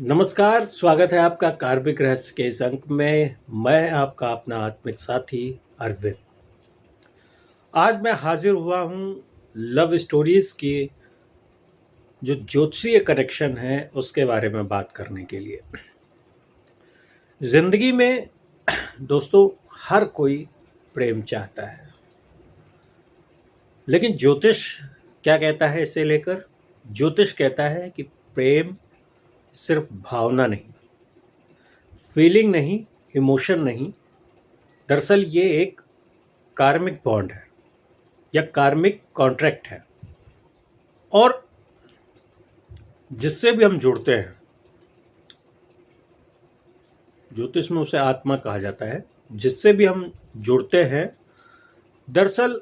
नमस्कार, स्वागत है आपका कार्मिक रहस्य के इस अंक में। मैं आपका अपना आत्मिक साथी अरविंद। आज मैं हाजिर हुआ हूँ लव स्टोरीज की जो ज्योतिषीय कनेक्शन है उसके बारे में बात करने के लिए। जिंदगी में दोस्तों हर कोई प्रेम चाहता है, लेकिन ज्योतिष क्या कहता है इसे लेकर? ज्योतिष कहता है कि प्रेम सिर्फ भावना नहीं, फीलिंग नहीं, इमोशन नहीं, दरअसल ये एक कार्मिक बॉन्ड है या कार्मिक कॉन्ट्रैक्ट है। और जिससे भी हम जुड़ते हैं, ज्योतिष में उसे आत्मा कहा जाता है, जिससे भी हम जुड़ते हैं दरअसल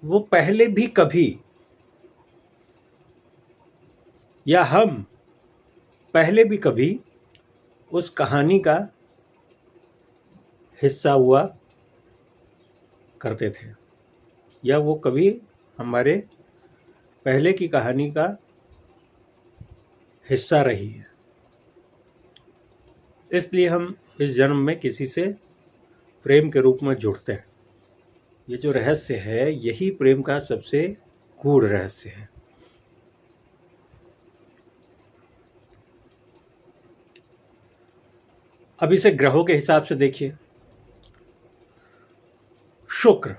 वो पहले भी कभी या हम पहले भी कभी उस कहानी का हिस्सा हुआ करते थे, या वो कभी हमारे पहले की कहानी का हिस्सा रही है। इसलिए हम इस जन्म में किसी से प्रेम के रूप में जुड़ते हैं। ये जो रहस्य है यही प्रेम का सबसे गूढ़ रहस्य है। अब इसे ग्रहों के हिसाब से देखिए। शुक्र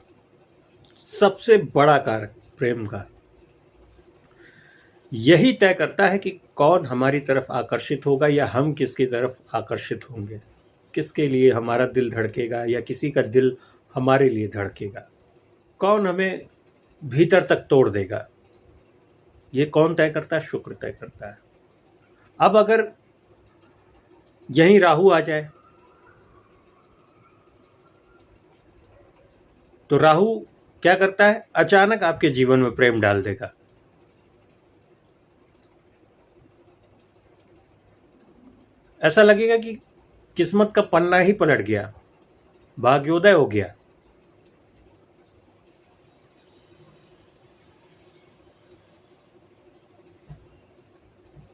सबसे बड़ा कारक प्रेम का, यही तय करता है कि कौन हमारी तरफ आकर्षित होगा या हम किसकी तरफ आकर्षित होंगे, किसके लिए हमारा दिल धड़केगा या किसी का दिल हमारे लिए धड़केगा, कौन हमें भीतर तक तोड़ देगा। ये कौन तय करता है? शुक्र तय करता है। अब अगर यहीं राहु आ जाए तो राहु क्या करता है? अचानक आपके जीवन में प्रेम डाल देगा। ऐसा लगेगा कि किस्मत का पन्ना ही पलट गया, भाग्योदय हो गया।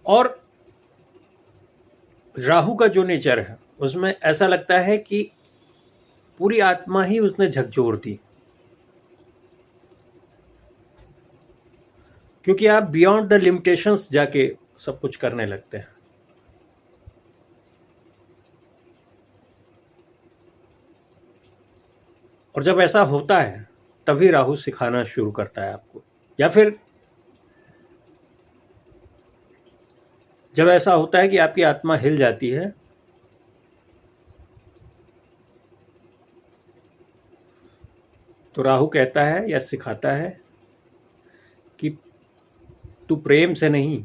और राहु का जो नेचर है उसमें ऐसा लगता है कि पूरी आत्मा ही उसने झकझोर दी, क्योंकि आप बियॉन्ड द लिमिटेशंस जाके सब कुछ करने लगते हैं। और जब ऐसा होता है तभी राहु सिखाना शुरू करता है आपको, या फिर जब ऐसा होता है कि आपकी आत्मा हिल जाती है तो राहु कहता है या सिखाता है कि तू प्रेम से नहीं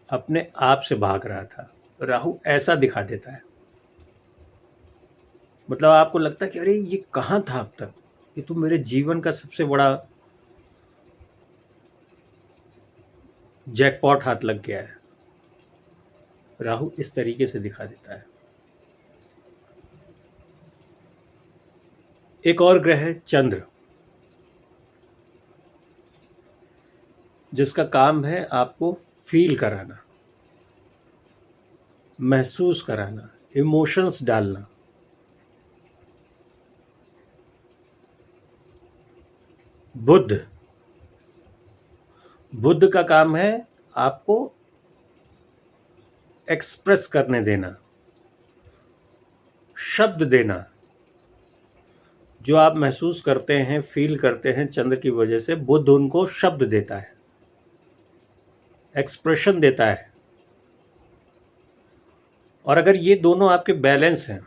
अपने आप से भाग रहा था। राहु ऐसा दिखा देता है, मतलब आपको लगता है कि अरे ये कहाँ था अब तक, ये तो मेरे जीवन का सबसे बड़ा जैकपॉट हाथ लग गया है। राहु इस तरीके से दिखा देता है। एक और ग्रह है चंद्र, जिसका काम है आपको फील कराना, महसूस कराना, इमोशंस डालना। बुध बुध का काम है आपको एक्सप्रेस करने देना, शब्द देना। जो आप महसूस करते हैं, फील करते हैं चंद्र की वजह से, बुध उनको शब्द देता है, एक्सप्रेशन देता है। और अगर ये दोनों आपके बैलेंस हैं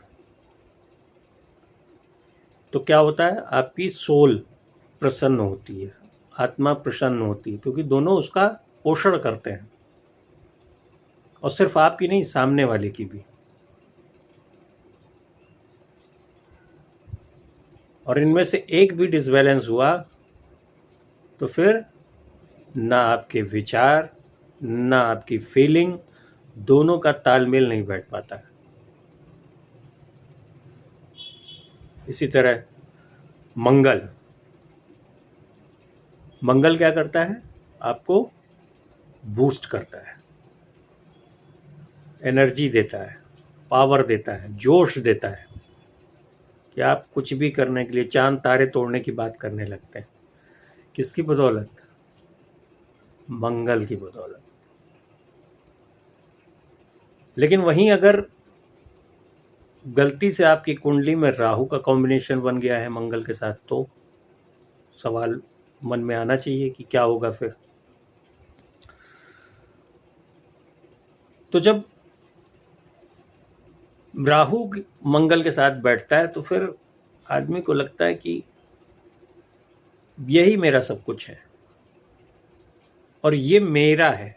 तो क्या होता है? आपकी सोल प्रसन्न होती है, आत्मा प्रसन्न होती है, क्योंकि दोनों उसका पोषण करते हैं। और सिर्फ आपकी नहीं, सामने वाले की भी। और इनमें से एक भी डिसबैलेंस हुआ तो फिर ना आपके विचार ना आपकी फीलिंग, दोनों का तालमेल नहीं बैठ पाता है। इसी तरह मंगल मंगल क्या करता है? आपको बूस्ट करता है, एनर्जी देता है, पावर देता है, जोश देता है कि आप कुछ भी करने के लिए चांद तारे तोड़ने की बात करने लगते हैं। किसकी बदौलत? मंगल की बदौलत। लेकिन वहीं अगर गलती से आपकी कुंडली में राहु का कॉम्बिनेशन बन गया है मंगल के साथ, तो सवाल मन में आना चाहिए कि क्या होगा फिर। तो जब राहु मंगल के साथ बैठता है तो फिर आदमी को लगता है कि यही मेरा सब कुछ है और ये मेरा है।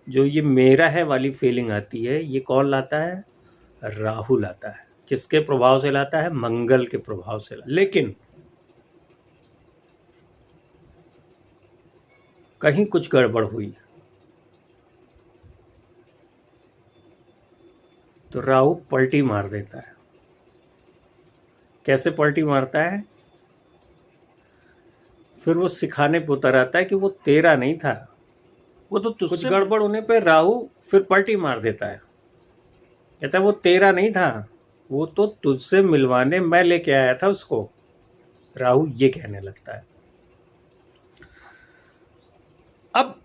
जो ये मेरा है वाली फीलिंग आती है, ये कौन लाता है? राहु लाता है। किसके प्रभाव से लाता है? मंगल के प्रभाव से लाता है। लेकिन कहीं कुछ गड़बड़ हुई तो राहु पलटी मार देता है। कैसे पलटी मारता है? फिर वो सिखाने पे उतर आता है कि वो तेरा नहीं था, वो तो तुझसे कुछ गड़बड़ होने पे राहु फिर पलटी मार देता है। कहता है वो तेरा नहीं था, वो तो तुझसे मिलवाने मैं लेके आया था उसको। राहु ये कहने लगता है। अब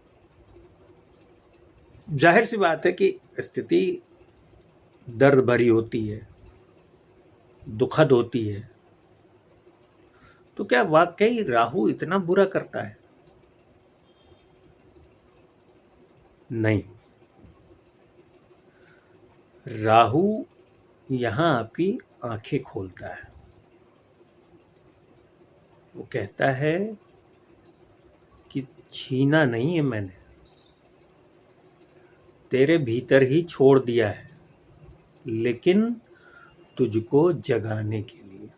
जाहिर सी बात है कि स्थिति दर्द भरी होती है, दुखद होती है। तो क्या वाकई राहु इतना बुरा करता है? नहीं। राहु यहां आपकी आंखें खोलता है। वो कहता है कि छीना नहीं है मैंने, तेरे भीतर ही छोड़ दिया है, लेकिन तुझको जगाने के लिए।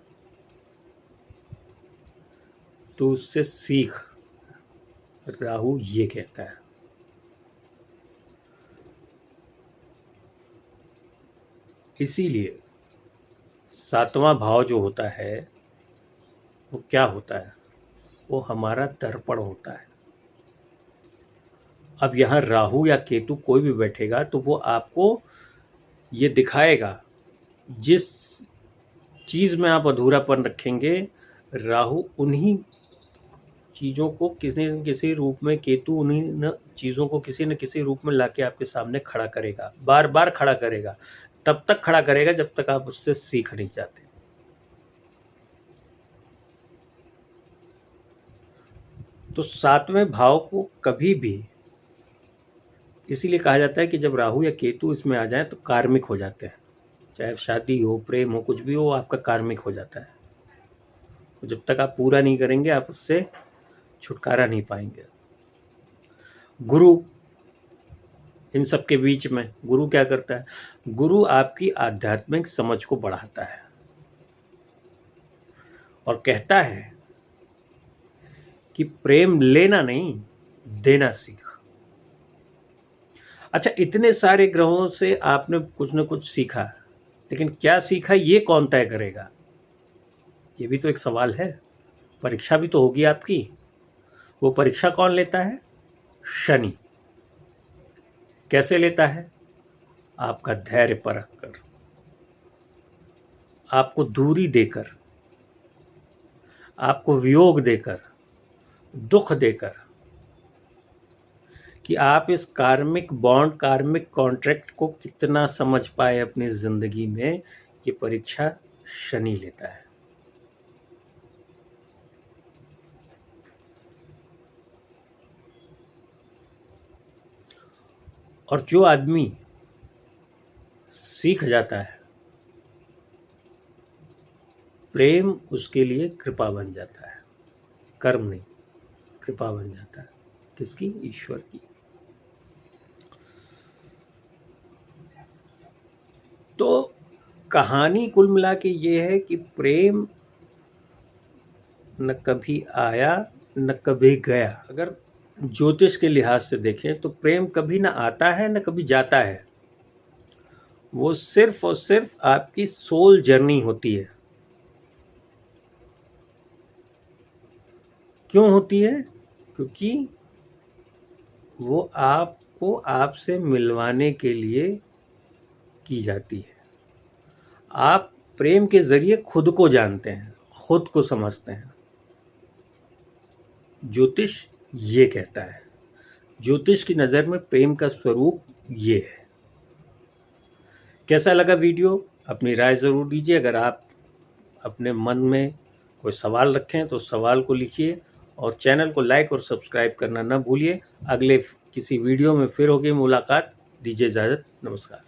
तो उससे सीख, राहु ये कहता है। इसीलिए 7वां भाव जो होता है वो क्या होता है? वो हमारा दर्पण होता है। अब यहाँ राहु या केतु कोई भी बैठेगा तो वो आपको ये दिखाएगा। जिस चीज़ में आप अधूरापन रखेंगे, राहु उन्हीं चीज़ों को किसी न किसी रूप में, केतु उन्हीं न चीज़ों को किसी न किसी रूप में लाके आपके सामने खड़ा करेगा, बार बार खड़ा करेगा। तब तक खड़ा करेगा जब तक आप उससे सीख नहीं जाते। तो 7वें भाव को कभी भी, इसीलिए कहा जाता है कि जब राहु या केतु इसमें आ जाए तो कार्मिक हो जाते हैं। चाहे शादी हो, प्रेम हो, कुछ भी हो, आपका कार्मिक हो जाता है। तो जब तक आप पूरा नहीं करेंगे आप उससे छुटकारा नहीं पाएंगे। गुरु इन सब के बीच में, गुरु क्या करता है? गुरु आपकी आध्यात्मिक समझ को बढ़ाता है और कहता है कि प्रेम लेना नहीं, देना सीख। अच्छा, इतने सारे ग्रहों से आपने कुछ न कुछ सीखा, लेकिन क्या सीखा ये कौन तय करेगा? ये भी तो एक सवाल है। परीक्षा भी तो होगी आपकी। वो परीक्षा कौन लेता है? शनि। कैसे लेता है? आपका धैर्य परख कर, आपको दूरी देकर, आपको वियोग देकर, दुख देकर, कि आप इस कार्मिक बॉन्ड, कार्मिक कॉन्ट्रैक्ट को कितना समझ पाए अपनी जिंदगी में। ये परीक्षा शनि लेता है। और जो आदमी सीख जाता है, प्रेम उसके लिए कृपा बन जाता है। कर्म नहीं, कृपा बन जाता है। किसकी? ईश्वर की। तो कहानी कुल मिला के ये है कि प्रेम न कभी आया न कभी गया। अगर ज्योतिष के लिहाज से देखें तो प्रेम कभी न आता है न कभी जाता है। वो सिर्फ और सिर्फ आपकी सोल जर्नी होती है। क्यों होती है? क्योंकि वो आप वो आपसे मिलवाने के लिए की जाती है। आप प्रेम के ज़रिए खुद को जानते हैं, खुद को समझते हैं। ज्योतिष ये कहता है, ज्योतिष की नज़र में प्रेम का स्वरूप ये है। कैसा लगा वीडियो? अपनी राय ज़रूर दीजिए। अगर आप अपने मन में कोई सवाल रखें तो सवाल को लिखिए और चैनल को लाइक और सब्सक्राइब करना न भूलिए। अगले किसी वीडियो में फिर होगी मुलाकात। दीजिए इजाज़त। नमस्कार।